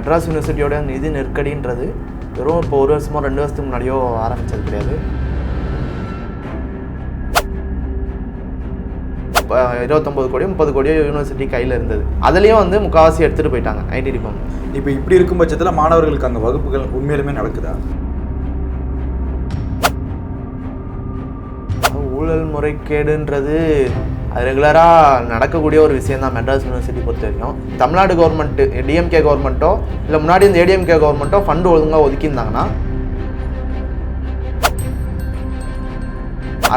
மெட்ராஸ் யூனிவர்சிட்டியோட நிதி நெருக்கடின்றது வெறும் இப்போ ஒரு வருஷமோ 2 வருஷத்துக்கு முன்னாடியோ ஆரம்பித்தது கிடையாது. 29 கோடியோ 30 கோடியோ யூனிவர்சிட்டி கையில் இருந்தது. அதுலேயும் வந்து முக்கால்வாசி எடுத்துகிட்டு போயிட்டாங்க ஐடி டிபார்ட்மெண்ட். இப்போ இப்படி இருக்கும் பட்சத்தில் மாணவர்களுக்கு அங்கே வகுப்புகள் உண்மையிலுமே நடக்குதா? ஊழல் முறைகேடுன்றது அது ரெகுலராக நடக்கக்கூடிய ஒரு விஷயம் தான் மெட்ராஸ் யூனிவர்சிட்டி பொறுத்த வரைக்கும். தமிழ்நாடு கவர்மெண்ட்டு டிஎம்கே கவர்மெண்ட்டோ இல்லை முன்னாடி இந்த ஏடிஎம்கே கவர்மெண்ட்டோ ஃபண்டு ஒழுங்காக ஒதுக்கியிருந்தாங்கன்னா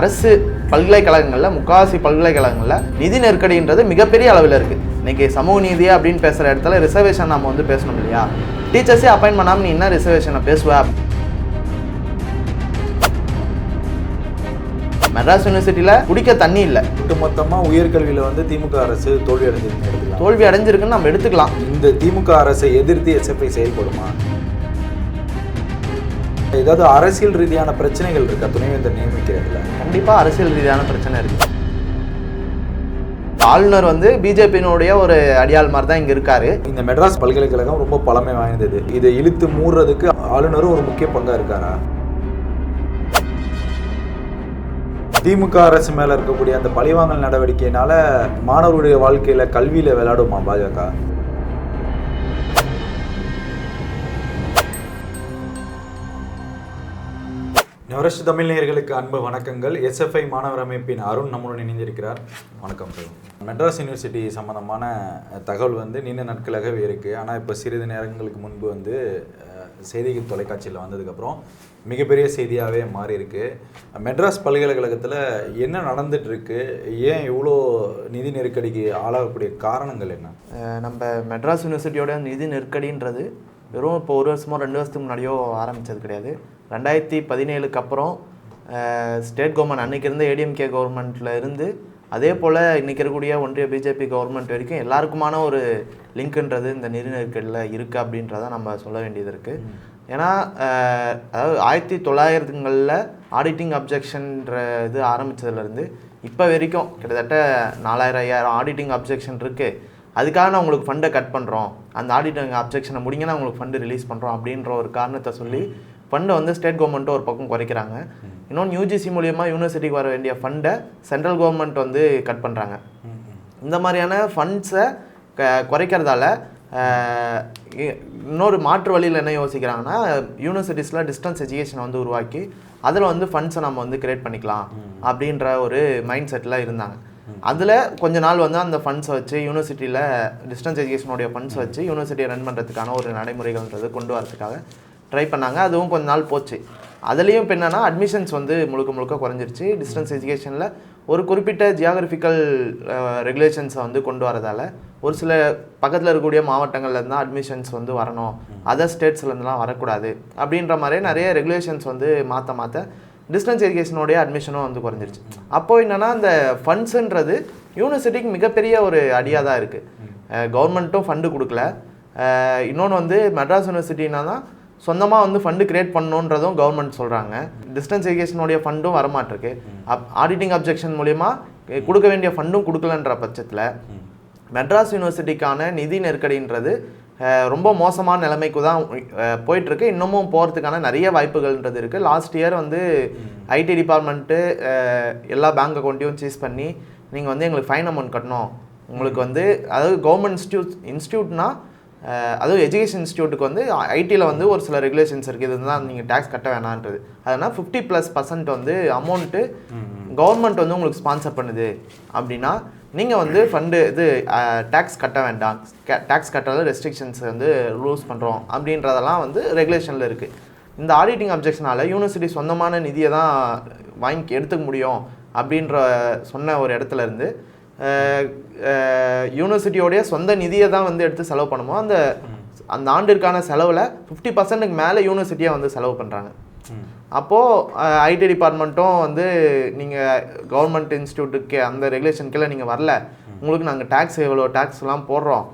அரசு பல்கலைக்கழகங்களில் முக்கால்வாசி பல்கலைக்கழகங்களில் நிதி நெருக்கடின்றது மிகப்பெரிய அளவில் இருக்குது. இன்றைக்கி சமூக நீதி அப்படின்னு பேசுகிற இடத்துல ரிசர்வேஷன் நம்ம வந்து பேசணும் இல்லையா? டீச்சர்ஸே அப்பாயின்ட் பண்ணாமல் நீ என்ன ரிசர்வேஷனை பேசுவ? மெட்ராஸ் யூனிவர்சிட்டியில் குடிக்க தண்ணி இல்லை. ஒட்டுமொத்தமாக உயர்கல்வியில் வந்து திமுக அரசு தோல்வி அடைஞ்சிருக்கு. தோல்வி அடைஞ்சிருக்குன்னு நம்ம எடுத்துக்கலாம். இந்த திமுக அரசை எதிர்த்து எஸ்எஃப்ஐ செயல்படுமா? ஏதாவது அரசியல் ரீதியான பிரச்சனைகள் இருக்கா துணைவேந்தர் நியமிக்கிறதுல? கண்டிப்பாக அரசியல் ரீதியான பிரச்சனை இருக்குது. ஆளுநர் வந்து பிஜேபியினுடைய ஒரு அடியாள் மாதிரி தான் இங்கே இருக்காரு. இந்த மெட்ராஸ் பல்கலைக்கழகம் ரொம்ப பழமை வாய்ந்தது. இதை இழுத்து மூடுறதுக்கு ஆளுநரும் ஒரு முக்கிய பங்காக இருக்காரா? திமுக அரசு மேல இருக்கக்கூடிய அந்த பழிவாங்கல் நடவடிக்கையினால மாணவருடைய வாழ்க்கையில கல்வியில விளையாடுமா பாஜக? நவரஸ்ட் தமிழ் நேயர்களுக்கு அன்பு வணக்கங்கள். எஸ்எஃப்ஐ மாணவர் அமைப்பின் அருண் நம்மளுடன் இணைந்திருக்கிறார். வணக்கம் சார். மெட்ராஸ் யூனிவர்சிட்டி சம்பந்தமான தகவல் வந்து நீண்ட நாட்களாகவே இருக்குது. ஆனால் இப்போ சிறிது நேரங்களுக்கு முன்பு வந்து செய்திகள் தொலைக்காட்சியில் வந்ததுக்கப்புறம் மிகப்பெரிய செய்தியாகவே மாறி இருக்கு. மெட்ராஸ் பல்கலைக்கழகத்தில் என்ன நடந்துட்டுருக்கு, ஏன் இவ்வளோ நிதி நெருக்கடிக்கு ஆளாகக்கூடிய காரணங்கள் என்ன? நம்ம மெட்ராஸ் யூனிவர்சிட்டியோட நிதி நெருக்கடின்றது வெறும் இப்போ ஒரு வருஷமோ 2 வருஷத்துக்கு முன்னாடியோ ஆரம்பித்தது கிடையாது. 2017 அப்புறம் ஸ்டேட் கவர்மெண்ட் அன்றைக்கி இருந்த ஏடிஎம்கே கவர்மெண்ட்டில் இருந்து அதே போல் இன்றைக்கி இருக்கக்கூடிய ஒன்றிய பிஜேபி கவர்மெண்ட் வரைக்கும் எல்லாருக்குமான ஒரு லிங்க்குன்றது இந்த நிதி நெருக்கடியில் இருக்குது அப்படின்றத நம்ம சொல்ல வேண்டியது இருக்குது. ஏன்னா அதாவது 1900களில் ஆடிட்டிங் அப்ஜெக்ஷன்ற இது ஆரம்பித்ததுலேருந்து இப்போ வரைக்கும் கிட்டத்தட்ட 4000 ஆடிட்டிங் அப்ஜெக்ஷன் இருக்குது. அதுக்காக நான் உங்களுக்கு ஃபண்டை கட் பண்ணுறோம், அந்த ஆடிட்டிங் அப்ஜெக்ஷனை முடிங்கன்னா உங்களுக்கு ஃபண்டு ரிலீஸ் பண்ணுறோம் அப்படின்ற ஒரு காரணத்தை சொல்லி ஃபண்டை வந்து ஸ்டேட் கவர்மெண்ட்டும் ஒரு பக்கம் குறைக்கிறாங்க. இன்னொன்று யூஜிசி மூலியமாக யூனிவர்சிட்டிக்கு வர வேண்டிய ஃபண்டை சென்ட்ரல் கவர்மெண்ட் வந்து கட் பண்ணுறாங்க. இந்த மாதிரியான ஃபண்ட்ஸை குறைக்கிறதால இன்னொரு மாற்று வழியில் என்ன யோசிக்கிறாங்கன்னா, யூனிவர்சிட்டிஸில் டிஸ்டன்ஸ் எஜுகேஷனை வந்து உருவாக்கி அதில் வந்து ஃபண்ட்ஸை நம்ம வந்து கிரியேட் பண்ணிக்கலாம் அப்படின்ற ஒரு மைண்ட் செட்டில் இருந்தாங்க. அதில் கொஞ்ச நாள் வந்து அந்த ஃபண்ட்ஸை வச்சு யூனிவர்சிட்டியில் டிஸ்டன்ஸ் எஜுகேஷனுடைய ஃபண்ட்ஸை வச்சு யூனிவர்சிட்டியை ரன் பண்ணுறதுக்கான ஒரு நடைமுறைகள்ன்றது கொண்டு வரதுக்காக ட்ரை பண்ணாங்க. அதுவும் கொஞ்ச நாள் போச்சு. அதுலேயும் இப்போ என்னென்னா அட்மிஷன்ஸ் வந்து முழுக்க குறைஞ்சிருச்சு. டிஸ்டன்ஸ் எஜுகேஷனில் ஒரு குறிப்பிட்ட ஜியாகிரபிக்கல் ரெகுலேஷன்ஸை வந்து கொண்டு வரதால் ஒரு சில பக்கத்தில் இருக்கக்கூடிய மாவட்டங்கள்லேருந்து தான் அட்மிஷன்ஸ் வந்து வரணும், அதர் ஸ்டேட்ஸ்லேருந்துலாம் வரக்கூடாது அப்படின்ற மாதிரி நிறைய ரெகுலேஷன்ஸ் வந்து மாற்ற டிஸ்டன்ஸ் எஜுகேஷனுடைய அட்மிஷனும் வந்து குறைஞ்சிருச்சு. அப்போது என்னென்னா அந்த ஃபண்ட்ஸுன்றது யூனிவர்சிட்டிக்கு மிகப்பெரிய ஒரு அடியாக தான் இருக்குது. கவர்மெண்ட்டும் ஃபண்டு கொடுக்கல. இன்னொன்று வந்து மெட்ராஸ் யூனிவர்சிட்டினா தான் சொந்தமாக வந்து ஃபண்டு கிரியேட் பண்ணணுன்றதும் கவர்மெண்ட் சொல்கிறாங்க. டிஸ்டன்ஸ் எஜுகேஷனுடைய ஃபண்டும் வரமாட்டிருக்கு. ஆடிட்டிங் அப்ஜெக்ஷன் மூலிமா கொடுக்க வேண்டிய ஃபண்டும் கொடுக்கலன்ற பட்சத்தில் மெட்ராஸ் யூனிவர்சிட்டிக்கான நிதி நெருக்கடின்றது ரொம்ப மோசமான நிலைமைக்கு தான் போயிட்டுருக்கு. இன்னமும் போகிறதுக்கான நிறைய வாய்ப்புகள்ன்றது இருக்குது. லாஸ்ட் இயர் வந்து ஐடி டிபார்ட்மெண்ட்டு எல்லா பேங்க் அக்கௌண்ட்டையும் சீஸ் பண்ணி நீங்கள் வந்து எங்களுக்கு ஃபைன் அமௌண்ட் கட்டணும், உங்களுக்கு வந்து அதாவது கவர்மெண்ட் இன்ஸ்டியூட்னா அதுவும் எஜுகேஷன் இன்ஸ்டியூட்டுக்கு வந்து ஐடியில் வந்து ஒரு சில ரெகுலேஷன்ஸ் இருக்குது, இதுதான் நீங்கள் டேக்ஸ் கட்ட வேணான்றது. அதனால் 50+% வந்து அமௌண்ட்டு கவர்மெண்ட் வந்து உங்களுக்கு ஸ்பான்சர் பண்ணுது அப்படின்னா நீங்கள் வந்து ஃபண்டு இது டேக்ஸ் கட்ட வேண்டாம், டேக்ஸ் கட்டுறதுல ரெஸ்ட்ரிக்ஷன்ஸ் வந்து லூஸ் பண்ணுறோம் அப்படின்றதெல்லாம் வந்து ரெகுலேஷனில் இருக்குது. இந்த ஆடிட்டிங் அப்ஜெக்ஷனால் யூனிவர்சிட்டி சொந்தமான நிதியை தான் வாங்கி எடுத்துக்க முடியும் அப்படின்ற சொன்ன ஒரு இடத்துல இருந்து யூனிவர்சிட்டியோடைய சொந்த நிதியை தான் வந்து எடுத்து செலவு பண்ணுமோ அந்த ஆண்டிற்கான செலவில் 50%க்கு மேலே யூனிவர்சிட்டியை வந்து செலவு பண்ணுறாங்க. அப்போது ஐடி டிபார்ட்மெண்ட்டும் வந்து நீங்கள் கவர்மெண்ட் இன்ஸ்டியூட்டுக்கு அந்த ரெகுலேஷன் கீழே நீங்கள் வரல, உங்களுக்கு நாங்கள் டேக்ஸ் எவ்வளோ டேக்ஸ்லாம் போடுறோம்,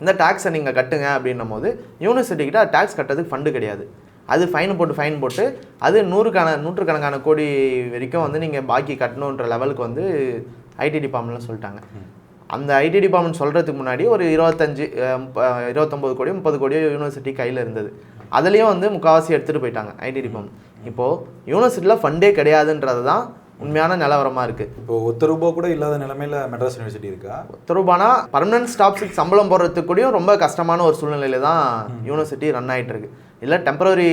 இந்த டேக்ஸை நீங்கள் கட்டுங்க அப்படின்னும் போது யூனிவர்சிட்டிக்கிட்ட டேக்ஸ் கட்டுறதுக்கு ஃபண்டு கிடையாது. அது ஃபைன் போட்டு அது நூற்றுக்கணக்கான கோடி வரைக்கும் வந்து நீங்கள் பாக்கி கட்டணுன்ற லெவலுக்கு வந்து ஐடி டிபார்ட்மெண்ட்லாம் சொல்லிட்டாங்க. அந்த ஐடி டிபார்ட்மெண்ட் சொல்கிறதுக்கு முன்னாடி ஒரு 29 கோடியோ 30 கோடியோ யூனிவர்சிட்டி கையில் இருந்தது. அதுலேயும் வந்து முக்கால்வாசி எடுத்துகிட்டு போயிட்டாங்க ஐடி டிபார்ட்மெண்ட். இப்போது யூனிவர்சிட்டியில் ஃபண்டே கிடையாதுன்றது தான் உண்மையான நிலவரமாக இருக்குது. இப்போ ₹1 கூட இல்லாத நிலைமையில் மெட்ராஸ் யூனிவர்சிட்டி இருக்கா? ₹1 பர்மனன்ட் ஸ்டாஃப்ஸுக்கு சம்பளம் போடுறதுக்கு கூடயும் ரொம்ப கஷ்டமான ஒரு சூழ்நிலையில தான் யூனிவர்சிட்டி ரன் ஆகிட்டு இருக்கு. இல்லை டெம்பரரி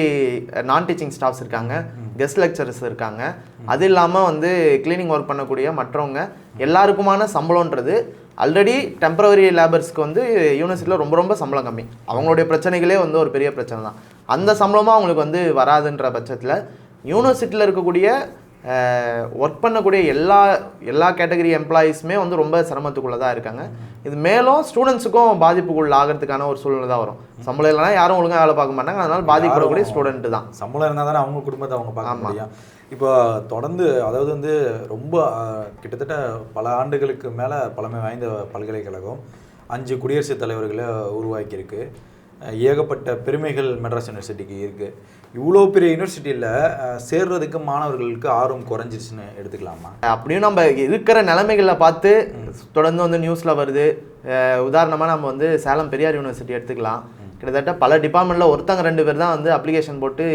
நான் டீச்சிங் ஸ்டாஃப்ஸ் இருக்காங்க, கெஸ்ட் லெக்சரர்ஸ் இருக்காங்க, அது இல்லாமல் வந்து கிளீனிங் ஒர்க் பண்ணக்கூடிய மற்றவங்க எல்லாருக்குமான சம்பளம்ன்றது ஆல்ரெடி டெம்பரரி லேபர்ஸ்க்கு வந்து யூனிவர்சிட்டியில் ரொம்ப ரொம்ப சம்பளம் கம்மி. அவங்களுடைய பிரச்சனைகளே வந்து ஒரு பெரிய பிரச்சனை தான். அந்த சம்பளமாக அவங்களுக்கு வந்து வராதுன்ற பட்சத்தில் யூனிவர்சிட்டியில் இருக்கக்கூடிய ஒர்க் பண்ணக்கூடிய எல்லா கேட்டகரி எம்ப்ளாயீஸுமே வந்து ரொம்ப சிரமத்துக்குள்ளே தான் இருக்காங்க. இது மேலும் ஸ்டூடெண்ட்ஸுக்கும் பாதிப்புக்குள்ள ஆகிறதுக்கான ஒரு சூழ்நிலை தான் வரும். சம்பளம் இல்லைனா யாரும் ஒழுங்காக வேலை பார்க்க மாட்டாங்க, அதனால பாதிக்கப்படக்கூடிய ஸ்டூடெண்ட்டு தான். சம்பளம் இருந்தால் தானே அவங்க குடும்பத்தை அவங்க பார்க்க முடியும். இப்போ தொடர்ந்து அதாவது வந்து ரொம்ப கிட்டத்தட்ட பல ஆண்டுகளுக்கு மேலே பழமை வாய்ந்த பல்கலைக்கழகம் 5 குடியரசுத் தலைவர்களை உருவாக்கியிருக்கு. ஏகப்பட்ட பெருமைகள் மெட்ராஸ் யூனிவர்சிட்டிக்கு இருக்குது. இவ்வளோ பெரிய யூனிவர்சிட்டியில் சேர்றதுக்கு மாணவர்களுக்கு ஆர்வம் குறைஞ்சிருச்சுன்னு எடுத்துக்கலாமா? அப்படியும் நம்ம இருக்கிற நிலைமைகளில் பார்த்து தொடர்ந்து வந்து நியூஸில் வருது. உதாரணமாக நம்ம வந்து சேலம் பெரியார் யூனிவர்சிட்டி எடுத்துக்கலாம். கிட்டத்தட்ட பல டிபார்ட்மெண்ட்டில் ஒருத்தங்க 2 பேர் தான் வந்து அப்ளிகேஷன் போட்டு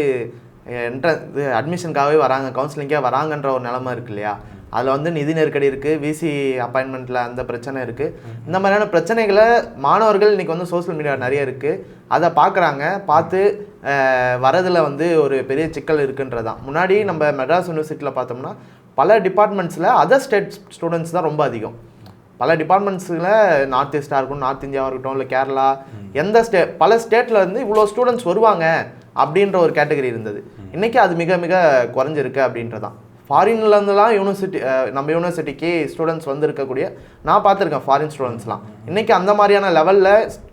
அட்மிஷனுக்காகவே வராங்க, கவுன்சிலிங்காக வராங்கன்ற ஒரு நிலைமை இருக்கு இல்லையா? அதில் வந்து நிதி நெருக்கடி இருக்குது, விசி அப்பாயின்மெண்ட்டில் அந்த பிரச்சனை இருக்குது. இந்த மாதிரியான பிரச்சனைகளை மாணவர்கள் இன்றைக்கி வந்து சோஷியல் மீடியா நிறைய இருக்குது, அதை பார்க்குறாங்க. பார்த்து வரதில் வந்து ஒரு பெரிய சிக்கல் இருக்குன்றதான். முன்னாடி நம்ம மெட்ராஸ் யூனிவர்சிட்டியில் பார்த்தோம்னா பல டிபார்ட்மெண்ட்ஸில் அதர் ஸ்டேட் ஸ்டூடெண்ட்ஸ் தான் ரொம்ப அதிகம். பல டிபார்ட்மெண்ட்ஸில் நார்த் ஈஸ்டாக இருக்கட்டும், நார்த் இந்தியாவாக இருக்கட்டும், இல்லை கேரளா, எந்த பல ஸ்டேட்டில் இருந்து இவ்வளோ ஸ்டூடெண்ட்ஸ் வருவாங்க அப்படின்ற ஒரு கேட்டகரி இருந்தது. இன்றைக்கி அது மிக மிக குறைஞ்சிருக்கு அப்படின்றதான். ஃபாரின்லேருந்துலாம் யூனிவர்சிட்டி நம்ம யூனிவர்சிட்டிக்கு ஸ்டூடெண்ட்ஸ் வந்திருக்கக்கூடிய நான் பார்த்துருக்கேன். ஃபாரின் ஸ்டூடெண்ட்ஸ்லாம் இன்றைக்கி அந்த மாதிரியான லெவலில்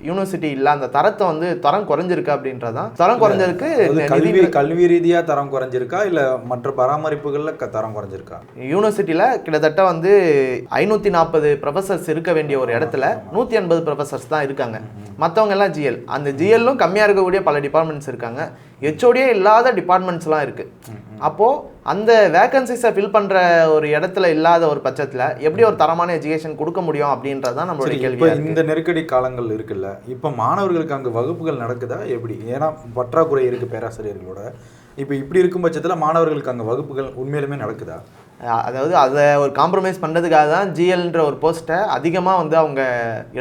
யூனிவர்சிட்டி இல்லை, அந்த தரத்தை வந்து தரம் குறைஞ்சிருக்கு அப்படின்றதான். தரம் குறைஞ்சிருக்கு, கல்வி ரீதியாக தரம் குறைஞ்சிருக்கா இல்லை மற்ற பராமரிப்புகளில் தரம் குறைஞ்சிருக்கா? யூனிவர்சிட்டியில் கிட்டத்தட்ட வந்து 540 ப்ரொஃபஸர்ஸ் இருக்க வேண்டிய ஒரு இடத்துல 180 ப்ரொஃபஸர்ஸ் தான் இருக்காங்க. மற்றவங்க எல்லாம் ஜிஎல். அந்த ஜிஎல்லும் கம்மியாக இருக்கக்கூடிய பல டிபார்ட்மெண்ட்ஸ் இருக்காங்க. ஹெச்ஓடியே இல்லாத டிபார்ட்மெண்ட்ஸ்லாம் இருக்குது. அப்போது அந்த வேகன்சிஸை ஃபில் பண்ணுற ஒரு இடத்துல இல்லாத ஒரு பட்சத்தில் எப்படி ஒரு தரமான எஜுகேஷன் கொடுக்க முடியும் அப்படின்றது தான் நம்மளுடைய கேள்வி. இந்த நெருக்கடி காலங்கள் இருக்குல்ல, இப்போ மாணவர்களுக்கு அங்கே வகுப்புகள் நடக்குதா எப்படி? ஏன்னா பற்றாக்குறை இருக்குது பேராசிரியர்களோட. இப்போ இப்படி இருக்கும் பட்சத்தில் மாணவர்களுக்கு அங்கே வகுப்புகள் உண்மையிலுமே நடக்குதா? அதாவது அதை ஒரு காம்ப்ரமைஸ் பண்ணுறதுக்காக தான் ஜிஎல்ன்ற ஒரு போஸ்ட்டை அதிகமாக வந்து அவங்க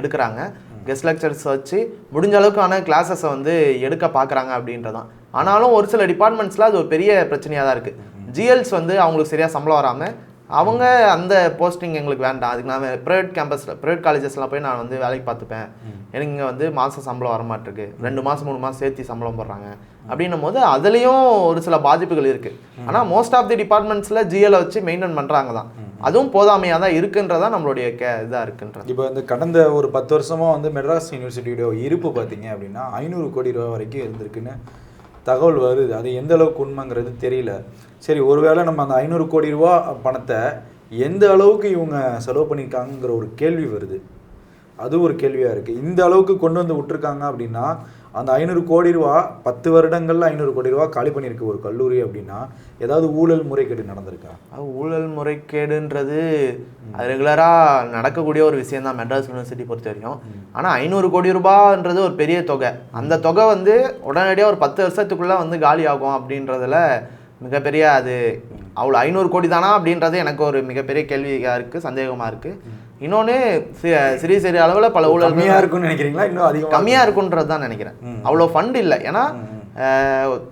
எடுக்கிறாங்க. கெஸ்ட் லெக்சர்ஸ் வச்சு முடிஞ்ச அளவுக்கான கிளாஸஸை வந்து எடுக்க பார்க்குறாங்க அப்படின்றதான். ஆனாலும் ஒரு சில டிபார்ட்மெண்ட்ஸில் அது ஒரு பெரிய பிரச்சனையாக தான் இருக்குது. ஜிஎல்ஸ் வந்து அவங்களுக்கு சரியாக சம்பளம் வராமல் அவங்க அந்த போஸ்டிங் எங்களுக்கு வேண்டாம், அதுக்கு நான் ப்ரைவேட் காலேஜஸ்லாம் போய் நான் வந்து வேலைக்கு பார்த்துப்பேன், எனக்கு இங்கே வந்து மாதம் சம்பளம் வரமாட்டிருக்கு, 2 மாதம் 3 மாதம் சேர்த்து சம்பளம் போடுறாங்க அப்படின்னும் போது அதுலேயும் ஒரு சில பாதிப்புகள் இருக்குது. ஆனால் மோஸ்ட் ஆஃப் தி டிபார்ட்மெண்ட்ஸில் ஜிஎலை வச்சு மெயின்டைன் பண்ணுறாங்க தான். அதுவும் போதாமையாக தான் இருக்குன்றதா நம்மளுடைய இதாக இருக்குன்றது. இப்போ இந்த கடந்த ஒரு 10 வருஷமாக வந்து மெட்ராஸ் யூனிவர்சிட்டியோட இருப்பு பார்த்தீங்க அப்படின்னா 500 கோடி ரூபா வரைக்கும் இருந்திருக்குன்னு தகவல் வருது. அது எந்த அளவுக்கு உண்மைங்கிறது தெரியல. சரி, ஒருவேளை நம்ம அந்த 500 கோடி ரூபா பணத்தை எந்த அளவுக்கு இவங்க செலவு பண்ணியிருக்காங்கிற ஒரு கேள்வி வருது. அது ஒரு கேள்வியாக இருக்குது. இந்த அளவுக்கு கொண்டு வந்து விட்டுருக்காங்க அப்படின்னா அந்த 500 கோடி ரூபா 10 வருடங்களில் 500 கோடி ரூபா காலி பண்ணியிருக்கு ஒரு கல்லூரி அப்படின்னா ஏதாவது ஊழல் முறைகேடு நடந்திருக்கா? ஊழல் முறைகேடுன்றது அது ரெகுலராக நடக்கக்கூடிய ஒரு விஷயம் தான் மெட்ராஸ் யூனிவர்சிட்டி பொறுத்த வரைக்கும். ஆனால் 500 கோடி ரூபான்றது ஒரு பெரிய தொகை. அந்த தொகை வந்து உடனடியாக ஒரு 10 வருஷத்துக்குள்ளே வந்து காலி ஆகும் அப்படின்றதுல மிகப்பெரிய அது அவ்வளோ 500 கோடி தானா அப்படின்றது எனக்கு ஒரு மிகப்பெரிய கேள்வியாக இருக்குது, சந்தேகமாக இருக்குது. இன்னொன்று சிறிய அளவில் பல ஊழல் கம்மியாக இருக்குன்னு நினைக்கிறீங்களா? இன்னும் அதிகம் கம்மியாக இருக்குன்றது தான் நினைக்கிறேன். அவ்வளோ ஃபண்ட் இல்லை. ஏன்னா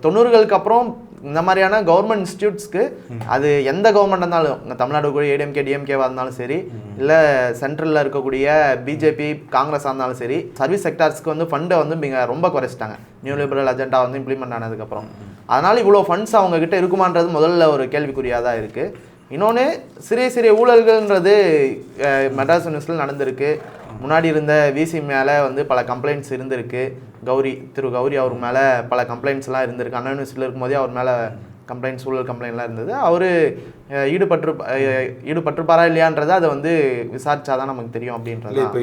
90களுக்கு அப்புறம் இந்த மாதிரியான கவர்மெண்ட் இன்ஸ்டியூட்ஸ்க்கு அது எந்த கவர்மெண்ட் இருந்தாலும் தமிழ்நாடு கூட ஏடிஎம்கே டிஎம்கேவாக இருந்தாலும் சரி, இல்லை சென்ட்ரலில் இருக்கக்கூடிய பிஜேபி காங்கிரஸாக இருந்தாலும் சரி, சர்வீஸ் செக்டார்ஸ்க்கு வந்து ஃபண்டை வந்து ரொம்ப குறைச்சிட்டாங்க நியூ லிபரல் அஜெண்டா வந்து இம்ப்ளிமெண்ட் ஆனதுக்கப்புறம். அதனால் இவ்வளோ ஃபண்ட்ஸ் அவங்கக்கிட்ட இருக்குமான்றது முதல்ல ஒரு கேள்விக்குறியாக தான் இருக்குது. இன்னொன்று சிறிய ஊழல்கள்ன்றது மெட்ராஸ் யூனிவர்சிட்டியில் நடந்திருக்கு. முன்னாடி இருந்த விசி மேலே வந்து பல கம்ப்ளைண்ட்ஸ் இருந்திருக்கு. திரு கௌரி அவர் மேலே பல கம்ப்ளைண்ட்ஸ்லாம் இருந்திருக்கு. அண்ணா யூனிவர்சிட்டியில் இருக்கும்போதே அவர் மேலே ஊழல் கம்ப்ளைண்ட்லாம் இருந்தது. அவர் ஈடுபட்டிருப்பாரா இல்லையான்றதை அதை வந்து விசாரிச்சாதான் நமக்கு தெரியும் அப்படின்றது. இப்போ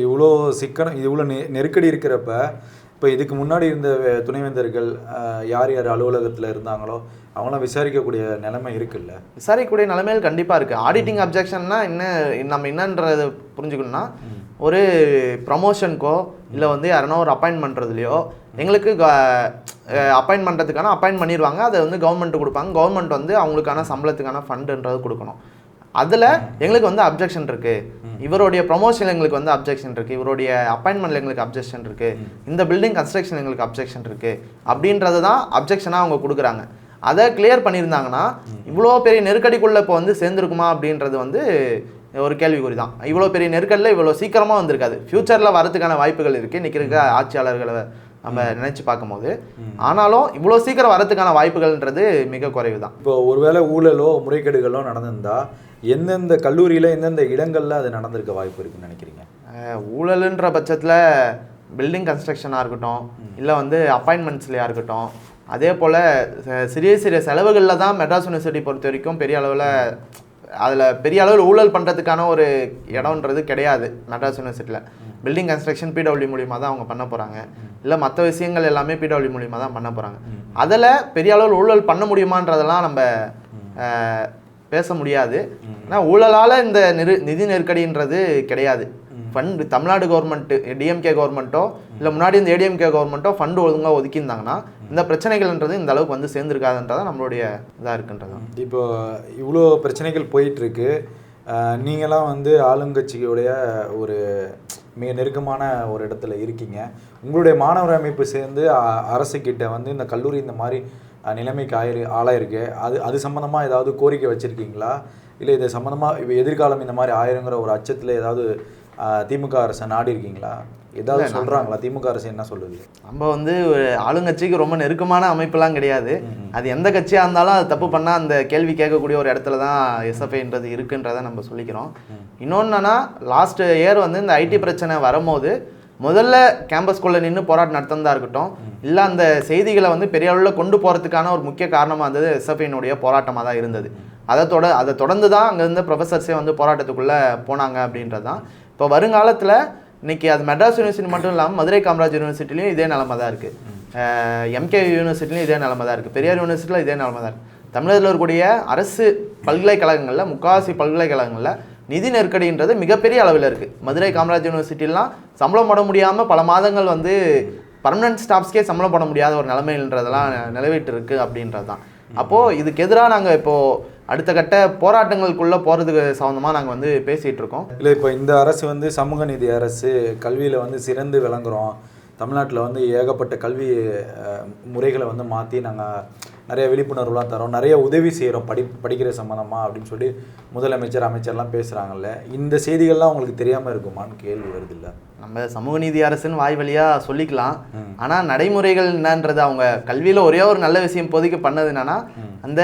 இவ்வளோ சிக்கனம், இவ்வளோ நெருக்கடி இருக்கிறப்ப இப்போ இதுக்கு முன்னாடி இருந்த துணைவேந்தர்கள் யார் யார் அலுவலகத்தில் இருந்தாங்களோ அவங்களாம் விசாரிக்கக்கூடிய நிலைமை இருக்குல்ல? விசாரிக்கக்கூடிய நிலைமைகள் கண்டிப்பாக இருக்குது. ஆடிட்டிங் அப்ஜெக்ஷன்னா என்ன, நம்ம என்னன்றது புரிஞ்சுக்கணும்னா, ஒரு ப்ரமோஷனுக்கோ இல்லை வந்து யாருன்னா ஒரு அப்பாயின்ட் பண்ணுறதுலையோ எங்களுக்கு அப்பாயின்ட் பண்ணுறதுக்கான அப்பாயின்ட் பண்ணிடுவாங்க. அதை வந்து கவர்மெண்ட்டு கொடுப்பாங்க. கவர்மெண்ட் வந்து அவங்களுக்கான சம்பளத்துக்கான ஃபண்டுன்றது கொடுக்கணும். அதில் எங்களுக்கு வந்து அப்ஜெக்ஷன் இருக்குது, இவருடைய ப்ரொமோஷன் எங்களுக்கு வந்து அப்ஜெக்ஷன் இருக்குது, இவருடைய அப்பாயின்மெண்ட்டில் எங்களுக்கு அப்ஜெக்ஷன் இருக்குது, இந்த பில்டிங் கன்ஸ்ட்ரக்ஷன் எங்களுக்கு அப்ஜெக்ஷன் இருக்குது அப்படின்றது தான் அப்ஜெக்ஷனாக அவங்க கொடுக்குறாங்க. அதை கிளியர் பண்ணியிருந்தாங்கன்னா இவ்வளோ பெரிய நெருக்கடிக்குள்ளே இப்போ வந்து சேர்ந்துருக்குமா அப்படின்றது வந்து ஒரு கேள்விக்குறி தான். இவ்வளோ பெரிய நெருக்கடியில் இவ்வளோ சீக்கிரமாக வந்திருக்காது. ஃப்யூச்சரில் வரதுக்கான வாய்ப்புகள் இருக்குது இன்றைக்கி இருக்க ஆட்சியாளர்களை நம்ம நினச்சி பார்க்கும்போது. ஆனாலும் இவ்வளோ சீக்கிரம் வரதுக்கான வாய்ப்புகள்ன்றது மிக குறைவு தான். இப்போ ஒருவேளை ஊழலோ முறைகேடுகளோ நடந்திருந்தா எந்தெந்த கல்லூரியில் எந்தெந்த இடங்களில் அது நடந்திருக்க வாய்ப்பு இருக்குன்னு நினைக்கிறீங்க? ஊழலுன்ற பட்சத்தில் பில்டிங் கன்ஸ்ட்ரக்ஷனாக இருக்கட்டும், இல்லை வந்து அப்பாயின்மெண்ட்ஸ்லையாக இருக்கட்டும், அதே போல் சிறிய சிறிய செலவுகளில் தான் மெட்ராஸ் யூனிவர்சிட்டி பொறுத்த வரைக்கும் பெரிய அளவில் அதில் பெரிய அளவில் ஊழல் பண்ணுறதுக்கான ஒரு இடம்ன்றது கிடையாது. மெட்ராஸ் யூனிவர்சிட்டியில் பில்டிங் கன்ஸ்ட்ரக்ஷன் பிடபிள்யூ மூலியமாக தான் அவங்க பண்ண போகிறாங்க, இல்லை மற்ற விஷயங்கள் எல்லாமே பிடபிள்யூ மூலியமாக தான் பண்ண போகிறாங்க. அதில் பெரிய அளவில் ஊழல் பண்ண முடியுமான்றதெல்லாம் நம்ம பேச முடியாது. ஆனால் ஊழலால் இந்த நிதி நெருக்கடின்றது கிடையாது. ஃபண்டு தமிழ்நாடு கவர்மெண்ட்டு, டிஎம்கே கவர்மெண்ட்டோ இல்லை முன்னாடி இந்த ஏடிஎம்கே கவர்மெண்ட்டோ ஃபண்டு ஒழுங்காக ஒதுக்கியிருந்தாங்கன்னா இந்த பிரச்சனைகள்ன்றது இந்த அளவுக்கு வந்து சேர்ந்துருக்காதுன்றதான் நம்மளுடைய இதாக இருக்குன்றது. இப்போ இவ்வளோ பிரச்சனைகள் போயிட்டுருக்கு, நீங்களாம் வந்து ஆளுங்கட்சியோடைய ஒரு மிக நெருக்கமான ஒரு இடத்துல இருக்கீங்க. உங்களுடைய மாணவர் அமைப்பு சேர்ந்து அரசுக்கிட்ட வந்து இந்த கல்லூரி இந்த மாதிரி நிலைமைக்கு ஆளாயிருக்கு, அது சம்மந்தமாக ஏதாவது கோரிக்கை வச்சுருக்கீங்களா? இல்லை இது சம்மந்தமாக எதிர்காலம் இந்த மாதிரி ஆயிருங்கிற ஒரு அச்சத்தில் ஏதாவது திமுக அரசை நாடி இருக்கீங்களா? ஏதாவது சொல்கிறாங்களா? திமுக அரசு என்ன சொல்லுது? நம்ம வந்து ஒரு ஆளுங்கட்சிக்கு ரொம்ப நெருக்கமான அமைப்புலாம் கிடையாது. அது எந்த கட்சியாக இருந்தாலும் அது தப்பு பண்ணால் அந்த கேள்வி கேட்கக்கூடிய ஒரு இடத்துல தான் எஸ்எஃப்ஐன்றது இருக்குன்றதை நம்ம சொல்லிக்கிறோம். இன்னொன்றுனா லாஸ்ட் இயர் வந்து இந்த ஐடி பிரச்சனை வரும்போது முதல்ல கேம்பஸ்குள்ளே நின்று போராட்டம் நடத்துனதாக இருக்கட்டும், இல்லை அந்த செய்திகளை வந்து பெரிய அளவில் கொண்டு போகிறதுக்கான ஒரு முக்கிய காரணமாக இருந்தது எஸ்எஃப்ஐனுடைய போராட்டமாக தான் இருந்தது. அதை தொடர்ந்து தான் அங்கேருந்து ப்ரொஃபஸர்ஸே வந்து போராட்டத்துக்குள்ளே போனாங்க அப்படின்றது தான். இப்போ வருங்காலத்தில் இன்றைக்கி அது மெட்ராஸ் யூனிவர்சிட்டி மட்டும் இல்லாமல் மதுரை காமராஜ் யூனிவர்சிட்டிலையும் இதே நிலமை தான் இருக்குது, எம்கே யூனிவர்சிட்டிலையும் இதே நிலமை தான் இருக்குது, பெரியார் யூனிவர்சிட்டியில் இதே நிலமை தான் இருக்குது. தமிழகத்தில் இருக்கக்கூடிய அரசு பல்கலைக்கழகங்களில் முக்காவாசி பல்கலைக்கழகங்களில் நிதி நெருக்கடின்றது மிகப்பெரிய அளவில் இருக்குது. மதுரை காமராஜ் யூனிவர்சிட்டிலாம் சம்பளம் போட முடியாமல் பல மாதங்கள் வந்து பர்மனன்ட் ஸ்டாஃப்ஸ்க்கே சம்பளம் போட முடியாத ஒரு நிலைமைன்றதெல்லாம் நிலவிட்டு இருக்குது அப்படின்றது தான். அப்போது இதுக்கு எதிராக நாங்கள் இப்போது அடுத்த கட்ட போராட்டங்களுக்குள்ளே போகிறதுக்கு சம்மந்தமாக நாங்கள் வந்து பேசிகிட்டு இருக்கோம். இல்லை, இப்போ இந்த அரசு வந்து சமூக நீதி அரசு, கல்வியில் வந்து சிறந்து விளங்குறோம், தமிழ்நாட்டில் வந்து ஏகப்பட்ட கல்வி முறைகளை வந்து மாற்றி நாங்கள் நிறைய விழிப்புணர்வுலாம் தரோம், நிறைய உதவி செய்கிறோம் படிக்கிற சம்மந்தமாக அப்படின்னு சொல்லி முதலமைச்சர் அமைச்சர்லாம் பேசுகிறாங்கல்ல, இந்த செய்திகள்லாம் உங்களுக்கு தெரியாமல் இருக்குமான்னு கேள்வி வருது. இல்லை, நம்ம சமூக நீதி அரசுன்னு வாய் வழியாக சொல்லிக்கலாம், ஆனால் நடைமுறைகள் என்னன்றது அவங்க கல்வியில் ஒரே ஒரு நல்ல விஷயம் இப்போதைக்கு பண்ணது என்னன்னா, அந்த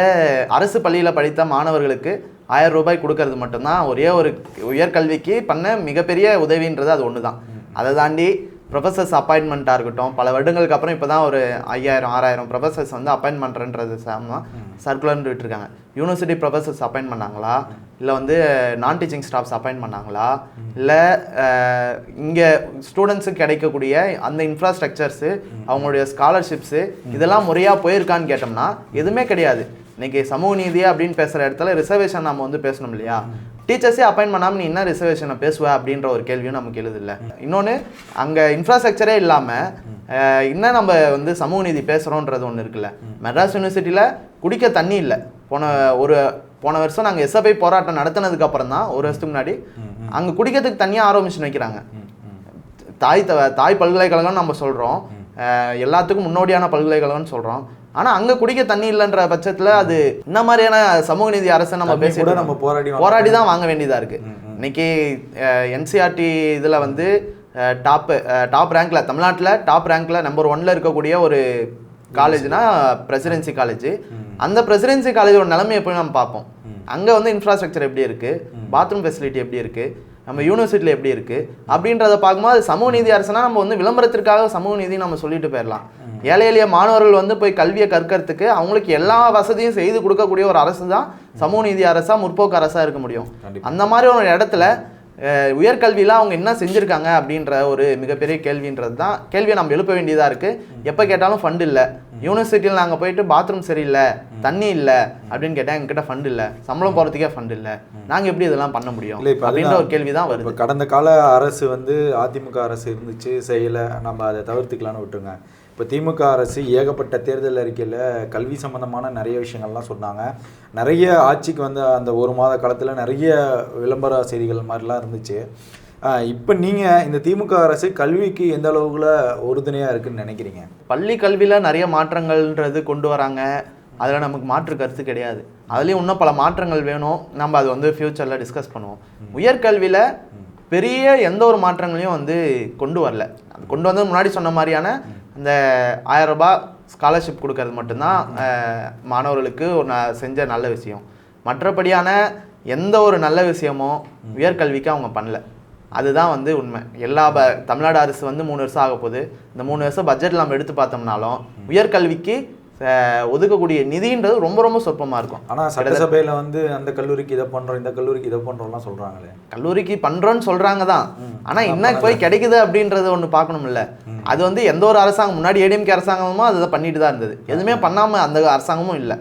அரசு பள்ளியில் படித்த மாணவர்களுக்கு 1000 ரூபாய் கொடுக்கறது மட்டும்தான் ஒரே ஒரு உயர்கல்விக்கு பண்ண மிகப்பெரிய உதவின்றது அது ஒன்று தான். அதை தாண்டி ப்ரொஃபஸர்ஸ் அப்பாயின்மெண்ட்டாக இருக்கட்டும், பல வருடங்களுக்கு அப்புறம் இப்போ தான் ஒரு 5000-6000 ப்ரொஃபஸர்ஸ் வந்து அப்பாயின்ட் பண்ணுறன்றது சர்க்குலர்னு விட்டுருக்காங்க. யூனிவர்சிட்டி ப்ரொஃபஸர்ஸ் அப்பாயின்ட் பண்ணாங்களா, இல்லை வந்து நான் டீச்சிங் ஸ்டாஃப்ஸ் அப்பாயின்ட் பண்ணாங்களா, இல்லை இங்கே ஸ்டூடெண்ட்ஸுக்கு கிடைக்கக்கூடிய அந்த இன்ஃப்ராஸ்ட்ரக்சர்ஸு, அவங்களுடைய ஸ்காலர்ஷிப்ஸு இதெல்லாம் முறையாக போயிருக்கான்னு கேட்டோம்னா எதுவுமே கிடையாது. இன்றைக்கி சமூக நீதி அப்படின்னு பேசுகிற இடத்துல ரிசர்வேஷன் நம்ம வந்து பேசணும் இல்லையா? டீச்சர்ஸே அப்பாயின்ட் பண்ணாமல் நீ என்ன ரிசர்வேஷனை பேசுவ அப்படின்ற ஒரு கேள்வியும் நமக்கு எழுதில்ல. இன்னொன்று, அங்கே இன்ஃப்ராஸ்ட்ரக்சரே இல்லாமல் இன்னும் நம்ம வந்து சமூக நீதி பேசுகிறோன்றது ஒன்று இருக்குல்ல. மெட்ராஸ் யூனிவர்சிட்டியில் குடிக்க தண்ணி இல்லை. போன வருஷம் நாங்கள் எஸ்எஃப்ஐ போராட்டம் நடத்தினதுக்கு அப்புறம் தான், ஒரு வருஷத்துக்கு முன்னாடி அங்கே குடிக்கிறதுக்கு தனியாக ஆரோ மிஷின் வைக்கிறாங்க. தாய் பல்கலைக்கழகம்னு நம்ம சொல்கிறோம், எல்லாத்துக்கும் முன்னோடியான பல்கலைக்கழகம்னு சொல்கிறோம், ஆனால் அங்கே குடிக்க தண்ணி இல்லைன்ற பட்சத்தில் அது இந்த மாதிரியான சமூக நீதி அரசை நம்ம பேசிட்டு நம்ம போராடி தான் வாங்க வேண்டியதாக இருக்குது. இன்னைக்கு என்சிஆர்டி இதில் வந்து டாப் ரேங்கில், தமிழ்நாட்டில் டாப் ரேங்கில் நம்பர் 1ல் இருக்கக்கூடிய ஒரு காலேஜ்னா பிரசிடென்சி காலேஜ். அந்த பிரசிடென்சி காலேஜோட நிலைமை எப்படி நம்ம பார்ப்போம். அங்கே வந்து இன்ஃப்ராஸ்ட்ரக்சர் எப்படி இருக்குது, பாத்ரூம் ஃபெசிலிட்டி எப்படி இருக்குது, நம்ம யூனிவர்சிட்டியில் எப்படி இருக்குது அப்படின்றத பார்க்கும்போது சமூக நீதி அரசுனா நம்ம வந்து விளம்பரத்திற்காக சமூக நீதி நம்ம சொல்லிட்டு போயிடலாம். ஏழை எளிய மாணவர்கள் வந்து போய் கல்வியை கற்கிறதுக்கு அவங்களுக்கு எல்லா வசதியும் செய்து கொடுக்கக்கூடிய ஒரு அரசு தான் சமூக நீதி அரசா முற்போக்கு அரசா இருக்க முடியும். அந்த மாதிரி ஒரு இடத்துல உயர்கல்வியில் அவங்க என்ன செஞ்சுருக்காங்க அப்படின்ற ஒரு மிகப்பெரிய கேள்வின்றது தான் கேள்வியை நம்ம எழுப்ப வேண்டியதாக இருக்குது. எப்போ கேட்டாலும் ஃபண்ட் இல்லை, யூனிவர்சிட்டியில் நாங்கள் போயிட்டு பாத்ரூம் சரியில்லை, தண்ணி இல்லை அப்படின்னு கேட்டால் எங்ககிட்ட ஃபண்ட் இல்லை, சம்பளம் போகிறதுக்கே ஃபண்ட் இல்லை, நாங்கள் எப்படி இதெல்லாம் பண்ண முடியும் அப்படின்ற ஒரு கேள்வி தான் வருது. கடந்த கால அரசு வந்து அதிமுக அரசு இருந்துச்சு, செய்யலை, நம்ம அதை தவிர்த்துக்கலான்னு விட்டுருங்க. இப்போ திமுக அரசு ஏகப்பட்ட தேர்தல் அறிக்கையில் கல்வி சம்மந்தமான நிறைய விஷயங்கள்லாம் சொன்னாங்க. நிறைய ஆட்சிக்கு வந்து அந்த ஒரு மாத காலத்தில் நிறைய விளம்பர செய்திகள் மாதிரிலாம் இருந்துச்சு. இப்போ நீங்கள் இந்த திமுக அரசு கல்விக்கு எந்த அளவுக்குள்ள உறுதுணையாக இருக்குன்னு நினைக்கிறீங்க? பள்ளி கல்வியில் நிறைய மாற்றங்கள்ன்றது கொண்டு வராங்க, அதில் நமக்கு மாற்று கருத்து கிடையாது. அதுலேயும் இன்னும் பல மாற்றங்கள் வேணும், நம்ம அது வந்து ஃப்யூச்சரில் டிஸ்கஸ் பண்ணுவோம். உயர்கல்வியில் பெரிய எந்த ஒரு மாற்றங்களையும் வந்து கொண்டு வரல. கொண்டு வந்து முன்னாடி சொன்ன மாதிரியான இந்த 1000 ரூபாய் ஸ்காலர்ஷிப் கொடுக்கறது மட்டும்தான் மாணவர்களுக்கு ஒரு செஞ்ச நல்ல விஷயம். மற்றபடியான எந்த ஒரு நல்ல விஷயமும் உயர்கல்விக்கு அவங்க பண்ணல. அதுதான் வந்து உண்மை. தமிழ்நாடு அரசு வந்து 3 வருஷம் ஆக போகுது. இந்த 3 வருஷம் பட்ஜெட்டில் நம்ம எடுத்து பார்த்தோம்னாலும் உயர்கல்விக்கு ஒதுக்கக்கூடிய நிதின்றது ரொம்ப ரொம்ப சொற்பமாக இருக்கும். ஆனால் சட்டசபையில் வந்து அந்த கல்லூரிக்கு இதை பண்ணுறோம், இந்த கல்லூரிக்கு இதை பண்ணுறோம்லாம் சொல்கிறாங்களே. கல்லூரிக்கு பண்ணுறோன்னு சொல்கிறாங்க தான், ஆனால் இன்னைக்கு போய் கிடைக்குது அப்படின்றது ஒன்று பார்க்கணும்ல. அது வந்து எந்த ஒரு அரசாங்கம், முன்னாடி ஏடிஎம்கே அரசாங்கமும் அதை பண்ணிட்டு தான் இருந்தது, எதுவுமே பண்ணாமல் அந்த அரசாங்கமும் இல்லை.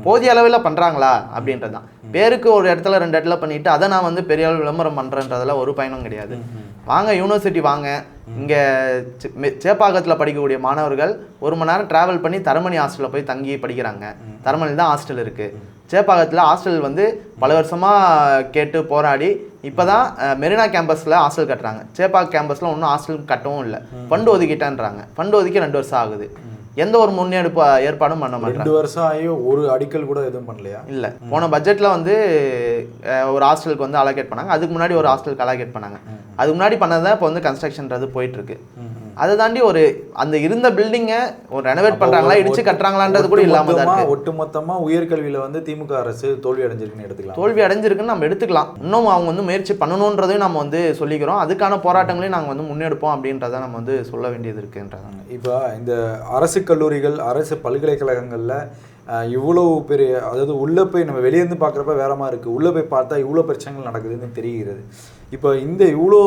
போதிய அளவில் பண்ணுறாங்களா அப்படின்றது தான். பேருக்கு ஒரு இடத்துல 2 இடத்துல பண்ணிட்டு அதை நான் வந்து பெரிய அளவு விளம்பரம் பண்ணுறேன்றதுல ஒரு பயனும் கிடையாது. வாங்க யூனிவர்சிட்டி வாங்க, இங்கே சேப்பாக்கத்தில் படிக்கக்கூடிய மாணவர்கள் 1 மணி நேரம் ட்ராவல் பண்ணி தரமணி ஹாஸ்டலில் போய் தங்கி படிக்கிறாங்க. தரமணியில் தான் ஹாஸ்டல் இருக்குது. சேப்பாக்கத்தில் ஹாஸ்டல் வந்து பல வருஷமாக கேட்டு போராடி இப்போ தான் மெரினா கேம்பஸில் ஹாஸ்டல் கட்டுறாங்க. சேப்பாக் கேம்பஸில் ஒன்றும் ஹாஸ்டல் கட்டவும் இல்லை, ஃபண்டு ஒதுக்கிட்டான்றாங்க. ஃபண்டு ஒதுக்கி 2 வருஷம் ஆகுது, எந்த ஒரு முன்னெடுப்பு ஏற்பாடும் பண்ண மாட்டாங்க. 2 வருஷம் ஆகி ஒரு அடிக்கல் கூட எதுவும் பண்ணலையா? இல்லை, போன பட்ஜெட்டில் வந்து ஒரு ஹாஸ்டலுக்கு வந்து அலோகேட் பண்ணாங்க. அதுக்கு முன்னாடி ஒரு ஹாஸ்டலுக்கு அலோகேட் பண்ணாங்க. அதுக்கு முன்னாடி பண்ணதான் இப்போ வந்து கன்ஸ்ட்ரக்ஷன்றது போயிட்டுருக்கு. அதை தாண்டி ஒரு அந்த இருந்த பில்டிங்கை ஒரு ரெனோவேட் பண்ணுறாங்களா, இடிச்சு கட்டுறாங்களான்றது கூட இல்லாமல் தான் இருக்குது. ஒட்டுமொத்தமாக உயர்கல்வியில் வந்து திமுக அரசு தோல்வி அடைஞ்சிருக்குன்னு எடுத்துக்கலாம். தோல்வி அடைஞ்சிருக்குன்னு நம்ம எடுத்துக்கலாம். இன்னும் அவங்க வந்து முயற்சி பண்ணணுன்றதையும் நம்ம வந்து சொல்லிக்கிறோம். அதுக்கான போராட்டங்களையும் நாங்கள் வந்து முன்னெடுப்போம் அப்படின்றத நம்ம வந்து சொல்ல வேண்டியது இருக்குன்றாங்க. இப்போ இந்த அரசு கல்லூரிகள், அரசு பல்கலைக்கழகங்களில் இவ்வளோ பெரிய, அதாவது உள்ளே போய் நம்ம வெளியேருந்து பார்க்குறப்ப வேற மாதிரி இருக்குது, உள்ளே போய் பார்த்தா இவ்வளோ பிரச்சனைகள் நடக்குதுன்னு தெரிகிறது. இப்போ இந்த இவ்வளோ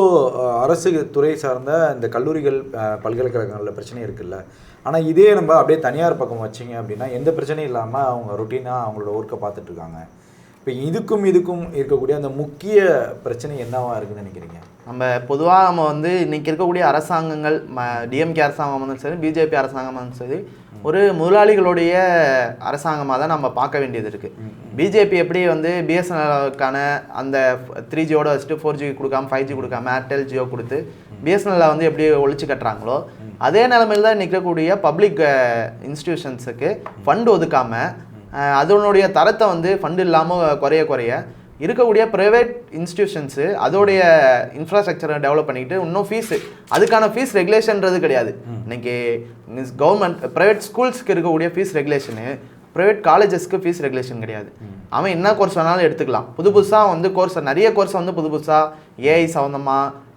அரசு துறை சார்ந்த இந்த கல்லூரிகள் பல்கலைக்கழகங்களில் பிரச்சனை இருக்குல்ல, ஆனால் இதே நம்ம அப்படியே தனியார் பக்கம் வச்சிங்க அப்படின்னா எந்த பிரச்சனையும் இல்லாமல் அவங்க ரொட்டீனாக அவங்களோட ஒர்க்கை பார்த்துட்ருக்காங்க. இப்போ இதுக்கும் இருக்கக்கூடிய அந்த முக்கிய பிரச்சனை என்னவா இருக்குதுன்னு நினைக்கிறீங்க? நம்ம பொதுவாக நம்ம வந்து இன்றைக்கி இருக்கக்கூடிய அரசாங்கங்கள், டிஎம்கே அரசாங்கம் இருந்தாலும் சரி, பிஜேபி அரசாங்கம் இருந்தாலும் சரி, ஒரு முதலாளிகளுடைய அரசாங்கமாக தான் நம்ம பார்க்க வேண்டியது இருக்குது. பிஜேபி எப்படி வந்து பிஎஸ்என்எல்லுக்கான அந்த 3Gயோட வச்சுட்டு 4G கொடுக்காம 5G கொடுக்காம ஏர்டெல் ஜியோ கொடுத்து பிஎஸ்என்எல்ல வந்து எப்படி ஒழிச்சு கட்டுறாங்களோ, அதே நிலைமையில் தான் நிற்கக்கூடிய பப்ளிக் இன்ஸ்டிடியூஷன்ஸுக்கு ஃபண்டு ஒதுக்காமல் அதனுடைய தரத்தை வந்து ஃபண்டு இல்லாமல் குறைய இருக்கக்கூடிய ப்ரைவேட் இன்ஸ்டிடியூஷன்ஸு அதோடைய இன்ஃப்ராஸ்ட்ரக்சரை டெவலப் பண்ணிக்கிட்டு இன்னும் அதுக்கான ஃபீஸ் ரெகுலேஷன்றது கிடையாது. இன்னைக்கு கவர்மெண்ட் ப்ரைவேட் ஸ்கூல்ஸ்க்கு இருக்கக்கூடிய ஃபீஸ் ரெகுலேஷனு ப்ரைவேட் காலேஜஸ்க்கு ஃபீஸ் ரெகுலேஷன் கிடையாது. அவன் என்ன கோர்ஸ் வேணாலும் எடுத்துக்கலாம். புதுசாக வந்து நிறைய கோர்ஸை வந்து புதுசாக ஏஐ சம்மந்தமாக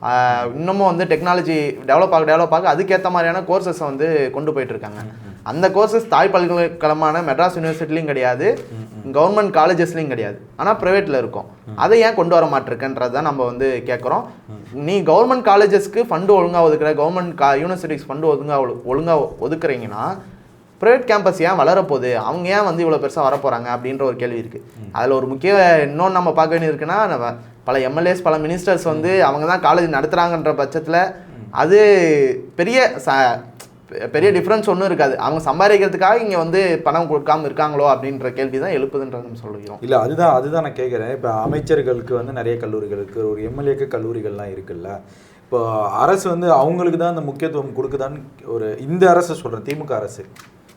இன்னமும் வந்து டெக்னாலஜி டெவலப் ஆக அதுக்கேற்ற மாதிரியான கோர்சஸை வந்து கொண்டு போயிட்டுருக்காங்க. அந்த கோர்சஸ் தாய் பல்கலைக்கழகமான மெட்ராஸ் யூனிவர்சிட்டிலையும் கிடையாது, கவர்மெண்ட் காலேஜஸ்லையும் கிடையாது, ஆனால் ப்ரைவேட்டில் இருக்கும். அதை ஏன் கொண்டு வர மாட்டிருக்கன்றது தான் நம்ம வந்து கேட்குறோம். நீ கவர்மெண்ட் காலேஜஸ்க்கு ஃபண்டு ஒழுங்காக ஒதுக்குற, கவர்மெண்ட் யூனிவர்சிட்டிஸ் ஃபண்டு ஒழுங்காக ஒதுக்குறீங்கன்னா ப்ரைவேட் கேம்பஸ் ஏன் வளரப்போகுது, அவங்க ஏன் வந்து இவ்வளோ பெருசாக வரப்போகிறாங்க அப்படின்ற ஒரு கேள்வி இருக்குது. அதில் ஒரு முக்கிய இன்னொன்று நம்ம பார்க்க வேண்டியது இருக்குன்னா, நம்ம பல எம்எல்ஏஸ் பல மினிஸ்டர்ஸ் வந்து அவங்க தான் காலேஜ் நடத்துகிறாங்கன்ற பட்சத்தில் அது பெரிய டிஃப்ரென்ஸ் ஒன்றும் இருக்காது. அவங்க சம்பாதிக்கிறதுக்காக இங்கே வந்து பணம் கொடுக்காமல் இருக்காங்களோ அப்படின்ற கேள்வி தான் எழுப்புதுன்றது நம்ம சொல்லுகிறோம். இல்லை, அதுதான் நான் கேட்குறேன். இப்போ அமைச்சர்களுக்கு வந்து நிறைய கல்லூரிகளுக்கு, ஒரு எம்எல்ஏக்கு கல்லூரிகள்லாம் இருக்குல்ல, இப்போ அரசு வந்து அவங்களுக்கு தான் அந்த முக்கியத்துவம் கொடுக்குதான்னு ஒரு இந்த அரசு சொல்கிறேன், திமுக அரசு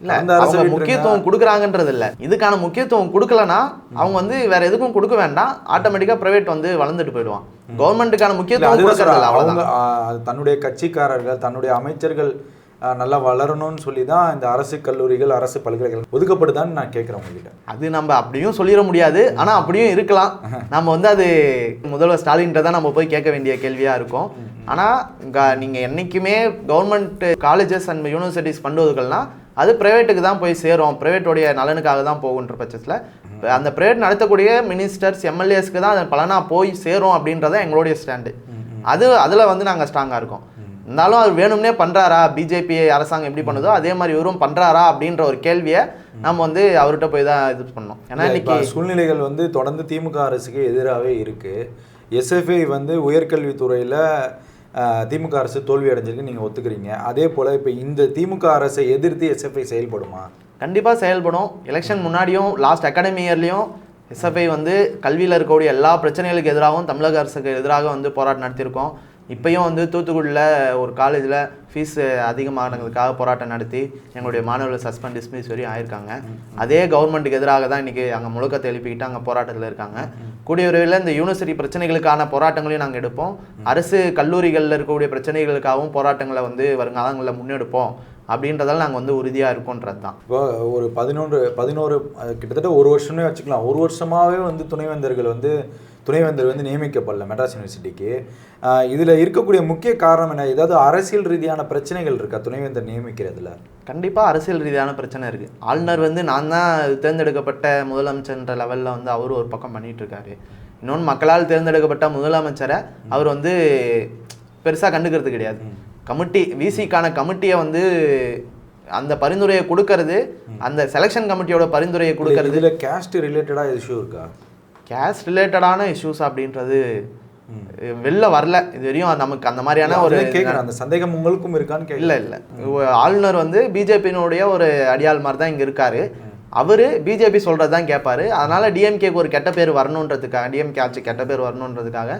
இல்லை அந்த அரசு முக்கியத்துவம் கொடுக்குறாங்கன்றது இல்லை. இதுக்கான முக்கியத்துவம் கொடுக்கலன்னா அவங்க வந்து வேற எதுக்கும் கொடுக்க வேண்டாம், ஆட்டோமேட்டிக்காக ப்ரைவேட் வந்து வளர்ந்துட்டு போயிடுவான். கவர்மெண்ட்டுக்கான முக்கியத்துவம் கொடுக்கறதில்ல. அவங்க தன்னுடைய கட்சிக்காரர்கள், தன்னுடைய அமைச்சர்கள் நல்லா வளரணும்னு சொல்லி தான் இந்த அரசு கல்லூரிகள், அரசு பல்கலைக்கழகம் ஒதுக்கப்படுதான்னு நான் கேட்குறேன் உங்ககிட்ட. அது நம்ம அப்படியும் சொல்லிட முடியாது, ஆனால் அப்படியும் இருக்கலாம். நம்ம வந்து அது முதல்வர் ஸ்டாலின்கிட்ட தான் நம்ம போய் கேட்க வேண்டிய கேள்வியாக இருக்கும். ஆனால் நீங்கள் என்றைக்குமே government colleges and universities fund ஒதுக்கல்னா அது ப்ரைவேட்டுக்கு தான் போய் சேரும், ப்ரைவேட்டோடைய நலனுக்காக தான் போகுன்ற பட்சத்தில் அந்த ப்ரைவேட் நடத்தக்கூடிய மினிஸ்டர்ஸ் எம்எல்ஏஸ்க்கு தான் அது பலனாக போய் சேரும் அப்படின்றத எங்களுடைய ஸ்டாண்டு. அதில் வந்து நாங்கள் ஸ்ட்ராங்காக இருக்கோம். இருந்தாலும் அவர் வேணும்னே பண்ணுறாரா, பிஜேபி அரசாங்கம் எப்படி பண்ணுதோ அதே மாதிரி இவரும் பண்ணுறாரா அப்படின்ற ஒரு கேள்வியை நம்ம வந்து அவர்கிட்ட போய் தான் இது பண்ணோம். ஏன்னா இன்னைக்கு சூழ்நிலைகள் வந்து தொடர்ந்து திமுக அரசுக்கு எதிராகவே இருக்குது. எஸ்எஃப்ஐ வந்து உயர்கல்வித்துறையில் திமுக அரசு தோல்வி அடைஞ்சிருக்கு, நீங்கள் ஒத்துக்கிறீங்க. அதே போல் இப்போ இந்த திமுக அரசை எதிர்த்து எஸ்எஃப்ஐ செயல்படுமா? கண்டிப்பாக செயல்படும். எலெக்ஷன் முன்னாடியும் லாஸ்ட் அகாடமி இயர்லேயும் எஸ்எஃப்ஐ வந்து கல்வியில் இருக்கக்கூடிய எல்லா பிரச்சனைகளுக்கு எதிராகவும் தமிழக அரசுக்கு எதிராக வந்து போராட்டம் நடத்தியிருக்கோம். இப்போயும் வந்து தூத்துக்குடியில் ஒரு காலேஜில் ஃபீஸ் அதிகமானதுக்காக போராட்டம் நடத்தி எங்களுடைய மாணவர்கள் சஸ்பெண்ட் டிஸ்மிஸ் வரையும் ஆயிருக்காங்க. அதே கவர்மெண்ட்டுக்கு எதிராக தான் இன்றைக்கி அங்கே முழுக்கத்தை எழுப்பிக்கிட்டு அங்கே போராட்டத்தில் இருக்காங்க. கூடிய விரைவில் இந்த யூனிவர்சிட்டி பிரச்சனைகளுக்கான போராட்டங்களையும் நாங்கள் எடுப்போம். அரசு கல்லூரிகளில் இருக்கக்கூடிய பிரச்சனைகளுக்காகவும் போராட்டங்களை வந்து வருங்காலங்களில் முன்னெடுப்போம் அப்படின்றதால நாங்கள் வந்து உறுதியாக இருக்கோன்றது தான். இப்போ ஒரு 11 கிட்டத்தட்ட ஒரு வருஷமே வச்சுக்கலாம். ஒரு வருஷமாகவே வந்து துணைவேந்தர் வந்து நியமிக்கப்படல மெட்ராஸ் யூனிவர்சிட்டிக்கு. இதில் இருக்கக்கூடிய முக்கிய காரணம் என்ன? ஏதாவது அரசியல் ரீதியான பிரச்சனைகள் இருக்கா துணைவேந்தர் நியமிக்கிறதுல? கண்டிப்பாக அரசியல் ரீதியான பிரச்சனை இருக்குது. ஆளுநர் வந்து நான் தான் தேர்ந்தெடுக்கப்பட்ட முதலமைச்சர்ன்ற லெவலில் வந்து அவர் ஒரு பக்கம் பண்ணிகிட்ருக்காரு. இன்னொன்று மக்களால் தேர்ந்தெடுக்கப்பட்ட முதலமைச்சரை அவர் வந்து பெருசாக கண்டுக்கிறது கிடையாது. கமிட்டி விசிக்கான கமிட்டியை வந்து அந்த பரிந்துரையை கொடுக்கறது, அந்த செலெக்ஷன் கமிட்டியோட பரிந்துரையை கொடுக்கறது. இதில் கேஸ்ட் ரிலேட்டடாக இஷ்யூ இருக்கா? கேஸ்ட் ரிலேட்டடான இஷ்யூஸ் அப்படின்றது வெளில வரல இது வரையும். நமக்கு அந்த மாதிரியான ஒரு அந்த சந்தேகம் உங்களுக்கும் இருக்கான்னு இல்லை. ஆளுநர் வந்து பிஜேபியினுடைய ஒரு அடியாள் மாதிரி தான் இங்கே இருக்காரு. அவர் பிஜேபி சொல்கிறது தான் கேட்பாரு. அதனால் டிஎம்கேக்கு ஒரு கெட்ட பேர் வரணுன்றதுக்காக, டிஎம்கே ஆட்சி கெட்ட பேர் வரணுன்றதுக்காக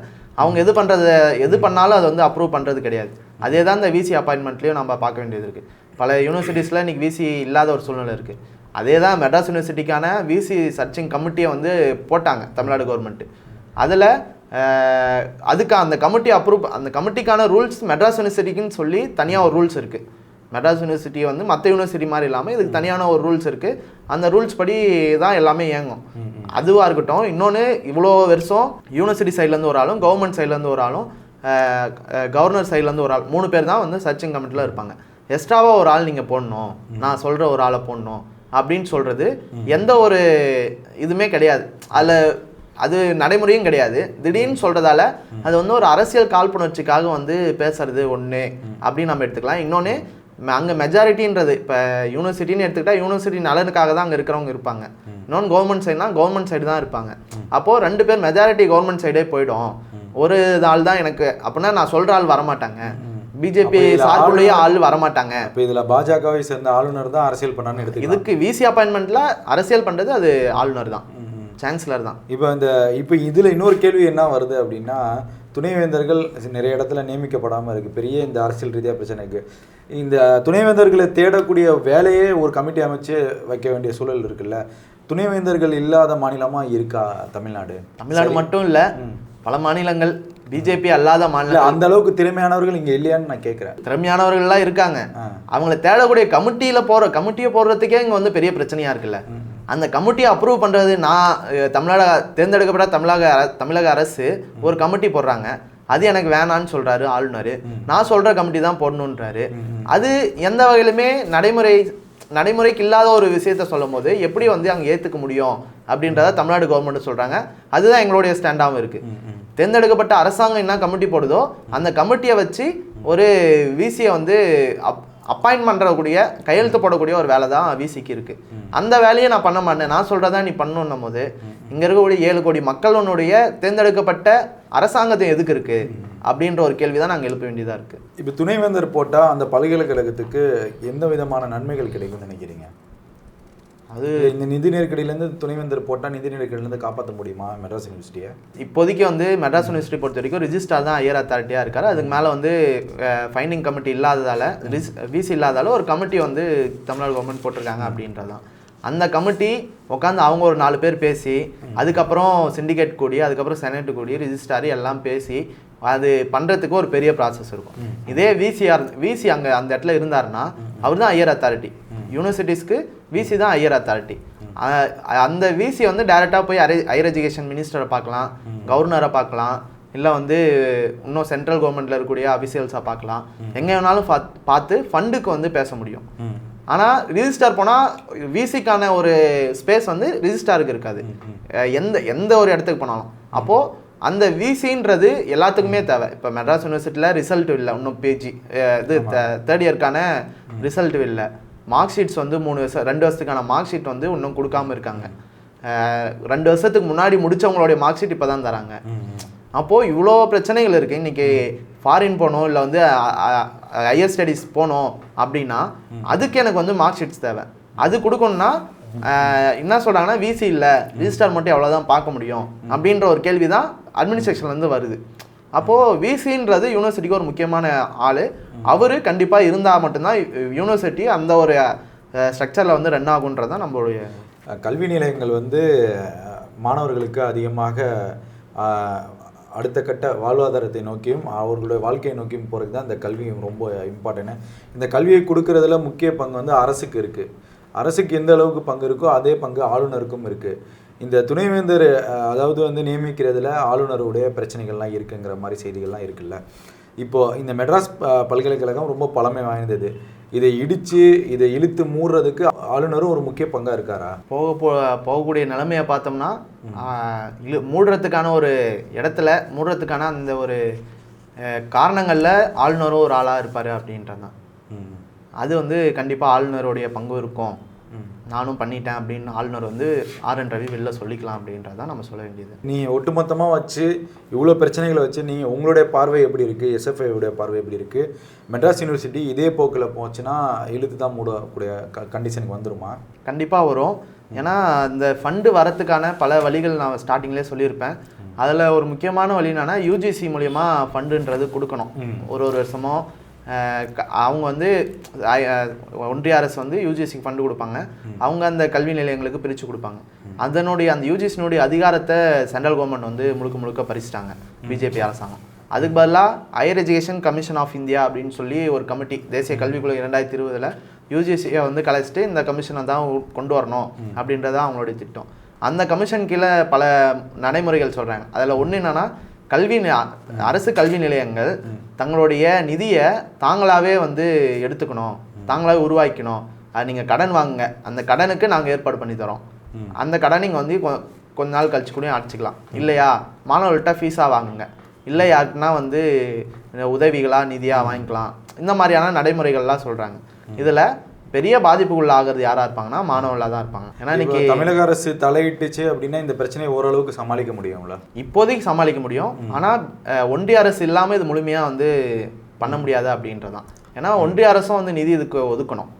அவங்க எது பண்ணாலும் அதை வந்து அப்ரூவ் பண்ணுறது கிடையாது. அதே தான் இந்த விசி அப்பாயின்மெண்ட்லேயும் நம்ம பார்க்க வேண்டியது இருக்குது. பல யூனிவர்சிட்டிஸில் இன்றைக்கி விசி இல்லாத ஒரு சூழ்நிலை இருக்குது. அதே தான் மெட்ராஸ் யூனிவர்சிட்டிக்கான விசி சர்ச்சிங் கமிட்டியை வந்து போட்டாங்க தமிழ்நாடு கவர்மெண்ட்டு. அதில் அதுக்கு அந்த கமிட்டிக்கான ரூல்ஸ் மெட்ராஸ் யூனிவர்சிட்டிக்குன்னு சொல்லி தனியாக ஒரு ரூல்ஸ் இருக்குது. மெட்ராஸ் யூனிவர்சிட்டி வந்து மற்ற யூனிவர்சிட்டி மாதிரி இல்லாமல் இதுக்கு தனியான ஒரு ரூல்ஸ் இருக்குது. அந்த ரூல்ஸ் படி தான் எல்லாமே இயங்கும். அதுவாக இருக்கட்டும். இன்னொன்று, இவ்வளோ வருஷம் யூனிவர்சிட்டி சைட்லேருந்து ஒரு ஆளும், கவர்மெண்ட் சைட்லேருந்து ஒரு ஆளும், கவர்னர் சைட்லேருந்து ஒரு ஆள், 3 பேர் தான் வந்து சர்ச்சிங் கமிட்டியில் இருப்பாங்க. எக்ஸ்ட்ராவாக ஒரு ஆள் நீங்கள் போடணும், நான் சொல்கிற ஒரு ஆளை போடணும் அப்படின்னு சொல்கிறது எந்த ஒரு இதுவுமே கிடையாது. அது நடைமுறையும் கிடையாது. திடீர்னு சொல்கிறதால அது வந்து ஒரு அரசியல் காழ்ப்புணர்ச்சிக்காக வந்து பேசுறது ஒன்று அப்படின்னு நம்ம எடுத்துக்கலாம். இன்னொன்று, அங்கே மெஜாரிட்டின்றது இப்போ யூனிவர்சிட்டின்னு எடுத்துக்கிட்டால் யூனிவர்சிட்டி நலனுக்காக தான் அங்கே இருக்கிறவங்க இருப்பாங்க. இன்னொன்று கவர்மெண்ட் சைடுனா கவர்மெண்ட் சைடு தான் இருப்பாங்க. அப்போது 2 பேர் மெஜாரிட்டி கவர்மெண்ட் சைடே போயிடும். ஒரு ஆள் தான் எனக்கு அப்படின்னா நான் சொல்கிற ஆள் வரமாட்டாங்க, பிஜேபி சார்புடைய ஆள் வரமாட்டாங்க. இப்போ இதில் பாஜகவை சேர்ந்த ஆளுநர் தான் அரசியல் பண்ணான்னு எடுத்து இதுக்கு விசி அப்பாயின்மெண்ட்டில் அரசியல் பண்ணுறது அது ஆளுநர் தான், சான்சலர் தான். இப்போ இதில் இன்னொரு கேள்வி என்ன வருது அப்படின்னா, துணைவேந்தர்கள் நிறைய இடத்துல நியமிக்கப்படாமல் இருக்குது. பெரிய இந்த அரசியல் ரீதியாக பிரச்சனைக்கு இந்த துணைவேந்தர்களை தேடக்கூடிய வேலையே ஒரு கமிட்டி அமைச்சு வைக்க வேண்டிய சூழல் இருக்குல்ல. துணைவேந்தர்கள் இல்லாத மாநிலமாக இருக்கா தமிழ்நாடு? தமிழ்நாடு மட்டும் இல்லை, பல மாநிலங்கள் பிஜேபி அல்லாத மாநிலம். அந்த அளவுக்கு திறமையானவர்கள் இங்கே இல்லையான்னு நான் கேட்குறேன். திறமையானவர்கள்லாம் இருக்காங்க. அவங்களை தேடக்கூடிய கமிட்டியை போடுறதுக்கே இங்கே வந்து பெரிய பிரச்சனையாக இருக்குல்ல. அந்த கமிட்டியை அப்ரூவ் பண்ணுறது, தேர்ந்தெடுக்கப்பட்ட தமிழக அரசு ஒரு கமிட்டி போடுறாங்க, அது எனக்கு வேணான்னு சொல்கிறாரு ஆளுநர். நான் சொல்கிற கமிட்டி தான் போடணுன்றாரு. அது எந்த வகையிலுமே நடைமுறைக்கு இல்லாத ஒரு விஷயத்த சொல்லும் போது எப்படி வந்து அங்கே ஏற்றுக்க முடியும் அப்படின்றத தமிழ்நாடு கவர்மெண்ட் சொல்கிறாங்க. அதுதான் எங்களுடைய ஸ்டாண்டாகவும் இருக்குது. தேர்ந்தெடுக்கப்பட்ட அரசாங்கம் என்ன கமிட்டி போடுதோ அந்த கமிட்டியை வச்சு ஒரு விசியை வந்து அப்பாயின்ட் பண்ணுறக்கூடிய, கையெழுத்து போடக்கூடிய ஒரு வேலை தான் விசிக்கு இருக்குது. அந்த வேலையை நான் பண்ண மாட்டேன், நான் சொல்கிறதா நீ பண்ணணும் போது இங்கே இருக்கக்கூடிய 7 கோடி மக்களுடைய தேர்ந்தெடுக்கப்பட்ட அரசாங்கத்தை எதுக்கு இருக்குது அப்படின்ற ஒரு கேள்வி தான் நாங்கள் எழுப்ப வேண்டியதாக இருக்குது. இப்போ துணைவேந்தர் போட்டால் அந்த பல்கலைக்கழகத்துக்கு எந்த விதமான நன்மைகள் கிடைக்கும்னு நினைக்கிறீங்க? அது இந்த நிதி நெருக்கடியிலேருந்து துணைவேந்தர் போட்டால் நிதி நெருக்கடியிலேருந்து காப்பாற்ற முடியுமா மெட்ராஸ் யூனிவர்சிட்டியை? இப்போதைக்கு வந்து மெட்ராஸ் யூனிவர்சிட்டி பொறுத்த வரைக்கும் ரிஜிஸ்ட்ரார் தான் ஹையர் அத்தாரிட்டியாக இருக்கார். அதுக்கு மேலே வந்து ஃபைண்டிங் கமிட்டி இல்லாததால், விசி இல்லாதால ஒரு கமிட்டி வந்து தமிழ்நாடு கவர்மெண்ட் போட்டிருக்காங்க அப்படின்றதான். அந்த கமிட்டி உட்காந்து அவங்க ஒரு 4 பேர் பேசி, அதுக்கப்புறம் சிண்டிகேட் கூடி, அதுக்கப்புறம் செனட் கூடி, ரிஜிஸ்ட்ரார் எல்லாம் பேசி அது பண்ணுறதுக்கு ஒரு பெரிய ப்ராசஸ் இருக்கும். இதே விசி அங்கே அந்த இடத்துல இருந்தாருன்னா அவர் தான் ஹையர் அத்தாரிட்டி. யூனிவர்சிட்டிஸ்க்கு விசி தான் ஹையர் அத்தாரிட்டி. அந்த விசி வந்து டைரெக்டாக போய் ஹையர் எஜுகேஷன் மினிஸ்டரை பார்க்கலாம், கவர்னரை பார்க்கலாம், இல்லை வந்து இன்னும் சென்ட்ரல் கவர்மெண்ட்டில் இருக்கக்கூடிய அபிஷியல்ஸாக பார்க்கலாம், எங்கே வேணாலும் பார்த்து ஃபண்டுக்கு வந்து பேச முடியும். ஆனால் ரிஜிஸ்டார் போனால் விசிக்கான ஒரு ஸ்பேஸ் வந்து ரிஜிஸ்டாருக்கு இருக்காது எந்த ஒரு இடத்துக்கு போனாலும். அப்போது அந்த விசின்றது எல்லாத்துக்குமே தேவை. இப்போ மெட்ராஸ் யூனிவர்சிட்டியில் ரிசல்ட் இல்லை, இன்னும் பேஜி இது தேர்ட் இயர்க்கான ரிசல்ட் இல்லை, மார்க் ஷீட்ஸ் வந்து 2 வருஷத்துக்கான மார்க் ஷீட் வந்து இன்னும் கொடுக்காம இருக்காங்க. 2 வருஷத்துக்கு முன்னாடி முடித்தவங்களுடைய மார்க் ஷீட் இப்போ தான் தராங்க. அப்போது இவ்வளோ பிரச்சனைகள் இருக்குது. இன்றைக்கி ஃபாரின் போகணும் இல்லை வந்து ஹையர் ஸ்டடீஸ் போகணும் அப்படின்னா அதுக்கு எனக்கு வந்து மார்க் ஷீட்ஸ் தேவை. அது கொடுக்கணுன்னா என்ன சொல்கிறாங்கன்னா விசி இல்லை, ரிஜிஸ்டார் மட்டும் எவ்வளோதான் பார்க்க முடியும் அப்படின்ற ஒரு கேள்வி தான் அட்மினிஸ்ட்ரேஷன்லேருந்து வருது. அப்போது விசின்றது யூனிவர்சிட்டிக்கு ஒரு முக்கியமான ஆள். அவர் கண்டிப்பாக இருந்தால் மட்டும்தான் யூனிவர்சிட்டி அந்த ஒரு ஸ்ட்ரக்சரில் வந்து ரன் ஆகுன்றது தான் நம்மளுடைய. கல்வி நிலையங்கள் வந்து மாணவர்களுக்கு அதிகமாக அடுத்த கட்ட வாழ்வாதாரத்தை நோக்கியும் அவர்களுடைய வாழ்க்கையை நோக்கியும் போகிறதுக்கு தான் இந்த கல்வி ரொம்ப இம்பார்ட்டன்ட். இந்த கல்வியை கொடுக்கறதுல முக்கிய பங்கு வந்து அரசுக்கு இருக்குது. அரசுக்கு எந்த அளவுக்கு பங்கு இருக்கோ அதே பங்கு ஆளுநருக்கும் இருக்குது. இந்த துணைவேந்தர் அதாவது வந்து நியமிக்கிறதுல ஆளுநருடைய பிரச்சனைகள்லாம் இருக்குங்கிற மாதிரி செய்திகள்லாம் இருக்குல்ல. இப்போது இந்த மெட்ராஸ் பல்கலைக்கழகம் ரொம்ப பழமை வாய்ந்தது. இதை இழுத்து மூடுறதுக்கு ஆளுநரும் ஒரு முக்கிய பங்காக இருக்காரா? போகக்கூடிய நிலைமையை பார்த்தோம்னா மூடுறதுக்கான ஒரு இடத்துல மூடுறதுக்கான அந்த ஒரு காரணங்களில் ஆளுநரும் ஒரு ஆளாக இருப்பார் அப்படின்றது தான். அது வந்து கண்டிப்பாக ஆளுநருடைய பங்கு இருக்கும். நானும் பண்ணிட்டேன் அப்படின்னு ஆளுநர் வந்து RN ரவி வெளில சொல்லிக்கலாம் அப்படின்றதான் நம்ம சொல்ல வேண்டியது. நீ ஒட்டுமொத்தமாக வச்சு இவ்வளோ பிரச்சனைகளை வச்சு நீங்கள் உங்களுடைய பார்வை எப்படி இருக்குது, SFIயோடைய பார்வை எப்படி இருக்குது? மெட்ராஸ் யூனிவர்சிட்டி இதே போக்கில் போச்சுன்னா இழுத்து தான் மூடக்கூடிய கண்டிஷனுக்கு வந்துருமா? கண்டிப்பாக வரும். ஏன்னா இந்த ஃபண்டு வரத்துக்கான பல வழிகள் நான் ஸ்டார்டிங்லேயே சொல்லியிருப்பேன். அதில் ஒரு முக்கியமான வழி என்னன்னா UGC மூலயமா ஃபண்டுன்றது கொடுக்கணும். ஒரு வருஷமோ அவங்க வந்து ஒன்றிய அரசு வந்து யூஜிசிக்கு ஃபண்டு கொடுப்பாங்க. அவங்க அந்த கல்வி நிலையங்களுக்கு பிரித்து கொடுப்பாங்க. அதனுடைய அந்த யூஜிசினுடைய அதிகாரத்தை சென்ட்ரல் கவர்மெண்ட் வந்து முழுக்க பறிச்சிட்டாங்க பிஜேபி அரசாங்கம். அதுக்கு பதிலாக higher education commission of India அப்படின்னு சொல்லி ஒரு கமிட்டி, தேசிய கல்விக்குழு 2020 யூஜிசியை வந்து கலைச்சிட்டு இந்த கமிஷனை தான் கொண்டு வரணும் அப்படின்றத அவங்களுடைய திட்டம். அந்த கமிஷன் கீழே பல நடைமுறைகள் சொல்கிறாங்க. அதில் ஒன்று என்னென்னா, அரசு கல்வி நிலையங்கள் தங்களுடைய நிதியை தாங்களாகவே வந்து எடுத்துக்கணும், தாங்களாகவே உருவாக்கணும். அது நீங்கள் கடன் வாங்குங்க, அந்த கடனுக்கு நாங்கள் ஏற்பாடு பண்ணி தரோம். அந்த கடன் நீங்கள் வந்து கொஞ்ச நாள் கழிச்சு கூட அடைச்சிக்கலாம். இல்லையா மாணவர்கள்ட்ட ஃபீஸாக வாங்குங்க, இல்லை யாருக்குன்னா வந்து உதவிகளாக நிதியாக வாங்கிக்கலாம். இந்த மாதிரியான நடைமுறைகள்லாம் சொல்கிறாங்க. இதில் பெரிய பாதிப்புக்குள்ள ஆகிறது யாராக இருப்பாங்கன்னா மாணவர்களாக தான் இருப்பாங்க. ஏன்னா இன்னைக்கு தமிழக அரசு தலையிட்டுச்சு அப்படின்னா இந்த பிரச்சனையை ஓரளவுக்கு சமாளிக்க முடியும்ல? இப்போதைக்கு சமாளிக்க முடியும். ஆனால் ஒன்றிய அரசு இல்லாமல் இது முழுமையாக வந்து பண்ண முடியாது அப்படின்றதான். ஏன்னா ஒன்றிய அரசும் வந்து நிதி இதுக்கு ஒதுக்கணும்.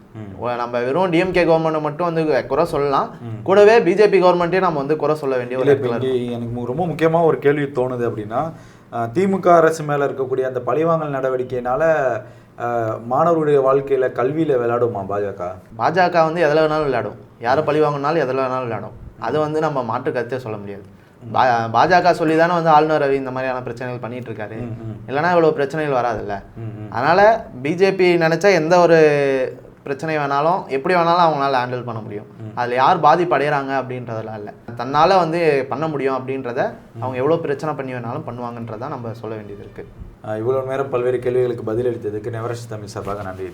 நம்ம வெறும் டிஎம்கே கவர்மெண்ட் மட்டும் வந்து குறை சொல்லலாம், கூடவே பிஜேபி கவர்மெண்ட்டே நம்ம வந்து குறை சொல்ல வேண்டிய ஒரு எனக்கு ரொம்ப முக்கியமாக ஒரு கேள்வி தோணுது. அப்படின்னா திமுக அரசு மேலே இருக்கக்கூடிய அந்த பழிவாங்கல் நடவடிக்கையினால மாணவருடைய வாழ்க்கையில் கல்வியில் விளையாடுமா பாஜக வந்து எதில் வேணாலும் விளையாடும். யாரை பழி வாங்கினாலும் எதில் வேணாலும் விளையாடும். அது வந்து நம்ம மாற்று கருத்தே சொல்ல முடியாது. பாஜக சொல்லி தானே வந்து ஆளுநர் ரவி இந்த மாதிரியான பிரச்சனைகள் பண்ணிட்டு இருக்காரு. இல்லைன்னா இவ்வளோ பிரச்சனைகள் வராதுல்ல. அதனால பிஜேபி நினைச்சா எந்த ஒரு பிரச்சனை வேணாலும் எப்படி வேணாலும் அவங்களால ஹேண்டில் பண்ண முடியும். அதில் யார் பாதிப்பு அடைகிறாங்க அப்படின்றதெல்லாம் இல்லை, தன்னால் வந்து பண்ண முடியும் அப்படின்றத அவங்க எவ்வளோ பிரச்சனை பண்ணி வேணாலும் பண்ணுவாங்கன்றதான் நம்ம சொல்ல வேண்டியது இருக்குது. இவ்வளோ நேரம் பல்வேறு கேள்விகளுக்கு பதிலளித்ததுக்கு நெவரஸ்ட் தமிழ் சார்பாக நன்றி.